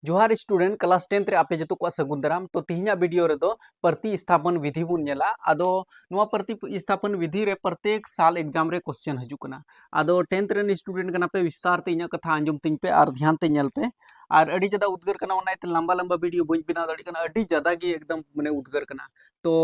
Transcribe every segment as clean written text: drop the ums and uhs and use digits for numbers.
जोहार student class 10 रे आपे जतो को सगुन दाराम तो तिहिना वीडियो रे दो प्रतिस्थापन विधि बुन नेला आदो नुआ प्रतिस्थापन विधि रे प्रत्येक साल एग्जाम रे क्वेश्चन हजू कना आदो 10th रेन स्टूडेंट कना पे विस्तार ते इना कथा अंजुम तिन पे और ध्यान ते नेल पे और अडी जदा उद्गार कना ओना ते लंबा लंबा वीडियो बई बिना दाड़ी कना अडी ज्यादा गी एकदम माने उद्गार कना तो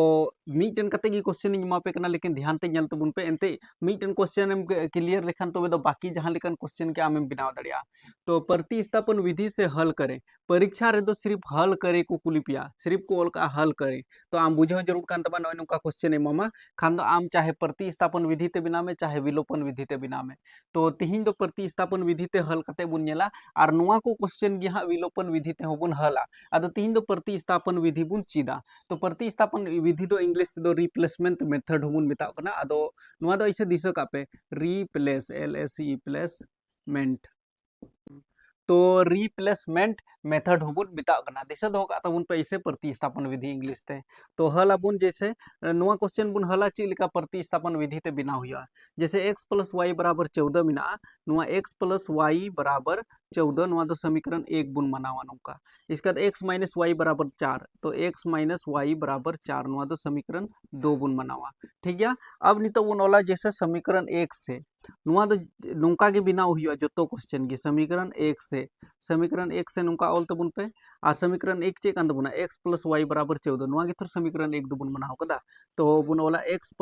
मीटन कते गी क्वेश्चन इन मा पे कना लेकिन ध्यान ते नेल तबुन पे एनते मीटन क्वेश्चन एम क्लियर लेखन तबे दो बाकी जहां लेकन क्वेश्चन के आमेम बिनाव दाड़िया तो प्रतिस्थापन विधि से हल करें परीक्षा रे दो सिर्फ हल करे को कुली पिया सिर्फ को ओल का हल करे तो आम बुझे जरूर कान तबा नय नुका क्वेश्चन ए मामा खान दो आम चाहे प्रतिस्थापन विधि ते बिना में चाहे विलोपन विधि ते बिना में तो तिहिन दो प्रतिस्थापन विधि ते हल कते बुन नेला और नुआ को क्वेश्चन gi हा विलोपन विधि ते होबुन हला आदो तिहिन दो प्रतिस्थापन विधि बुन चिदा तो प्रतिस्थापन विधि दो इंग्लिश दो रिप्लेसमेंट मेथड होबुन मेता कना आदो नुआ दो इसे दिस का पे रिप्लेस LSE प्लेसमेंट तो रिप्लेसमेंट मेथड होबुन बिताव कना दिशा दो का तबुन पे इसे प्रतिस्थापन विधि इंग्लिश ते तो हल अबुन जैसे नुआ क्वेश्चन बुन हला ची लिका प्रतिस्थापन विधि ते बिना हुआ जैसे x + y = 14 मिना नुआ x + y = 14 नुआ दो समीकरण 1 बुन मनावा नौका इसका x - y = 4 तो x - y = 4 नुआ दो समीकरण 2 बुन मनावा ठीक है। अब नितो बुन ओला जैसे समीकरण 1 से नुआ दो नौका के बिना हुआ जो क्वेश्चन की समीकरण 1 से नुका ऑल तबुन पे और समीकरण 1 चे कान तबुना x + y = 14 नुआ के थर समीकरण 1 दुबुन बनाव कदा तो बुन ओला x +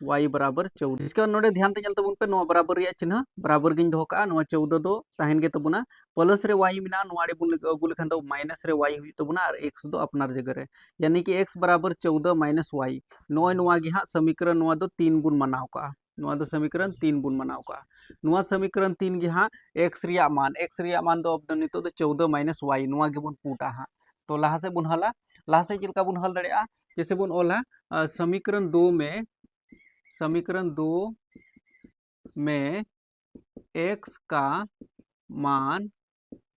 y = 14 इसका नोडे ध्यान ते चल तबुन पे नुआ बराबर रिया चिन्ह बराबर गिन दो का नुआ 14 दो ताहेन गे तबुना प्लस रे y मिना नुआ रे बुन अगु लेखन दो माइनस रे y हुई तबुना और x दो अपनार जगह रे यानी कि x = 14 - y नुआ गे हा समीकरण नुआ दो 3 बुन मनाव का नुआ दो समीकरण 3 बुन मनाव का नुआ समीकरण 3 गे हाँ x रिया मान दो अब नितो दो 14 - y नुआ गे बुन पुटा हाँ तो लहा से बुन हला लहा से चिलका बुन हल दड़िया जैसे बुन ओला समीकरण 2 में x का मान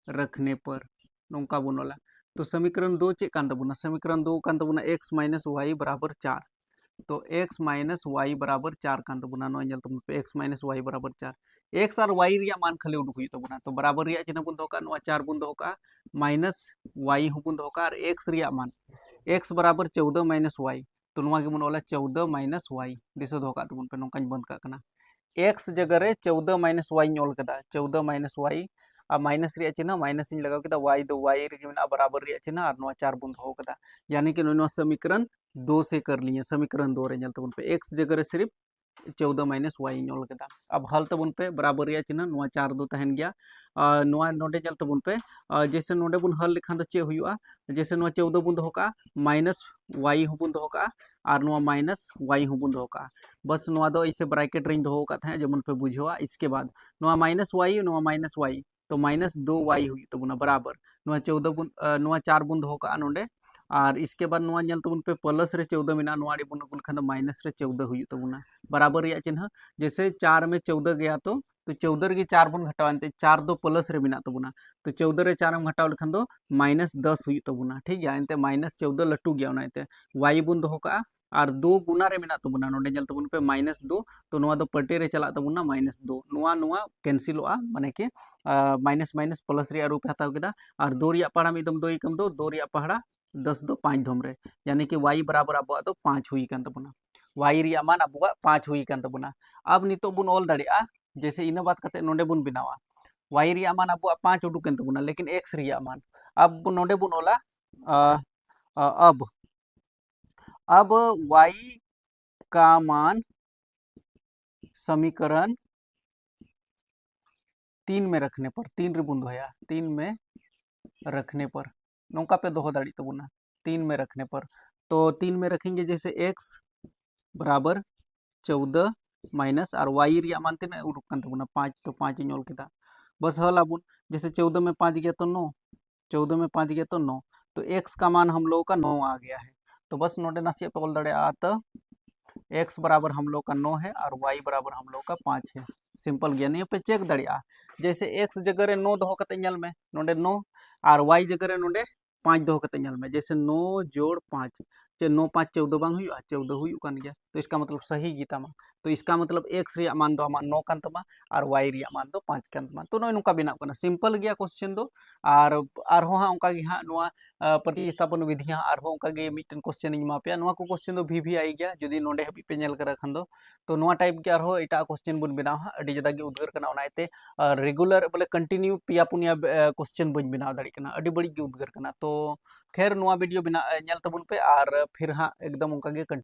रखने पर नौका बुन ओला तो समीकरण 2 चे कान तबुना समीकरण 2 कान तबुना x - y = 4 तो x - y = 4 कान तबुना नो जल तबुन पे x - y = 4 x और y रिया मान खाली उडुक हुई तबुना तो बराबर रिया चिन्ह बुन दोका नुआ 4 बुन दोका माइनस y हो बुन दोका और x रिया मान x = 14 - y तो नुआ के बुन ओला 14 - y दिसो दोका तबुन पे नोकान बंद का कना x जगह रे 14 - y नोल कदा 14 - y और माइनस रिया चिन्ह माइनस इन लगाव कदा y दो y रे मेना बराबर रिया चिन्ह और नुआ 4 बुन हो कदा यानी कि नुआ समीकरण 2 से कर लिए समीकरण 2 रे जल तबुन पे x जगह रे सिर्फ 14 - y नोल कदा अब हल तबुन पे बराबर रिया चिन्ह नुआ 4 दो तहन गया नुआ नोडे जल तबुन पे जैसे नोडे बुन हल लिखान दो चे हुआ जैसे नुआ 14 बुन दोका माइनस y हो बुन दोका और नुआ माइनस y हो बुन दोका बस नुआ दो इसे ब्रैकेट रेंज दो का था जमन पे बुझवा इसके बाद नुआ माइनस y तो माइनस 2y हुई तबुना बराबर नुआ 14 बुन नुआ 4 बुन दोका नोडे और इसके बाद नुआ जल तबुन पे प्लस रे 14 मिना नुआ रे बुन गुल खान माइनस रे 14 हुई तबुना बराबर रिया चिन्ह जैसे 4 में 14 गया तो 14 के 4 बुन घटावा 4 दो प्लस रे बिना तबुना तो 14 रे 4 हम घटाव लेखन दो -10 हुई तबुना ठीक है एनते -14 लटू गया उनाते y बुन दो का और 2 गुना रे मिना तबुना नोडे जल तबुन पे -2 तो नुआ दो पटे रे चला तबुना -2 नुआ नुआ कैंसिलोआ माने कि माइनस माइनस प्लस रे रूप हताव केदा और 2 रिया पहाड़ा में एकदम 2 एकम 2 रिया पहाड़ा 10 दो 5 धम रे यानी कि y बराबर अब दो 5 हुई कान तबुना y रिया मान अब 5 हुई कान तबुना अब नितो बुन ऑल दड़िया जैसे इन बात करते नोडे बुन बिनावा y रिया मान अब 5 उडुकन तबुना लेकिन x रिया मान अब नोडे बुन ओला अब y का मान समीकरण 3 में रखने पर 3 रे बुन दोया 3 में रखने पर नौका पे दोहो दाड़ी तबुना 3 में रखने पर तो 3 में रखेंगे जैसे x = 14 माइनस और y रिया मानते ना उडुकन तबुना 5 तो 5 इन ऑल केदा बस हल आबुन जैसे 14 में 5 गया तो 9 14 में 5 गया तो 9 तो x का मान हम लोगों का 9 आ गया है तो बस नोडे नासिया पे बोल दड़े तो x बराबर हम लोग का 9 है और y बराबर हम लोग का 5 है सिंपल गया नहीं पे चेक दड़िया जैसे x जगह रे 9 दोहो कते ñल में नोडे 9 और y जगह रे नोडे 5 दोहो कते ñल में जैसे 9 + 5 9 5 14 बांग हुई 14 हुई कान गया तो इसका मतलब सही गी तमा तो इसका मतलब x रिया मान दो आमा 9 कान तमा और y रिया मान दो 5 कान तमा तो नय नुका बिना कना सिंपल गया क्वेश्चन दो और हो हा उनका गी हा नुआ प्रतिस्थापन विधि हा और हो उनका गे मिटन क्वेश्चन इन मा पे नुआ को क्वेश्चन दो भी आई गया जदी नोडे हबी पे नेल करा खान दो तो नुआ टाइप के और हो एटा क्वेश्चन बन बिना हा अडी जदा गे उद्गार कना उनाइते रेगुलर बोले कंटिन्यू पिया पुनिया क्वेश्चन बन बिना दाड़ी कना अडी बड़ी गे उद्गार कना तो खैर नुआ वीडियो बिना नेल तबुन पे और फिर हाँ एकदम उनका गे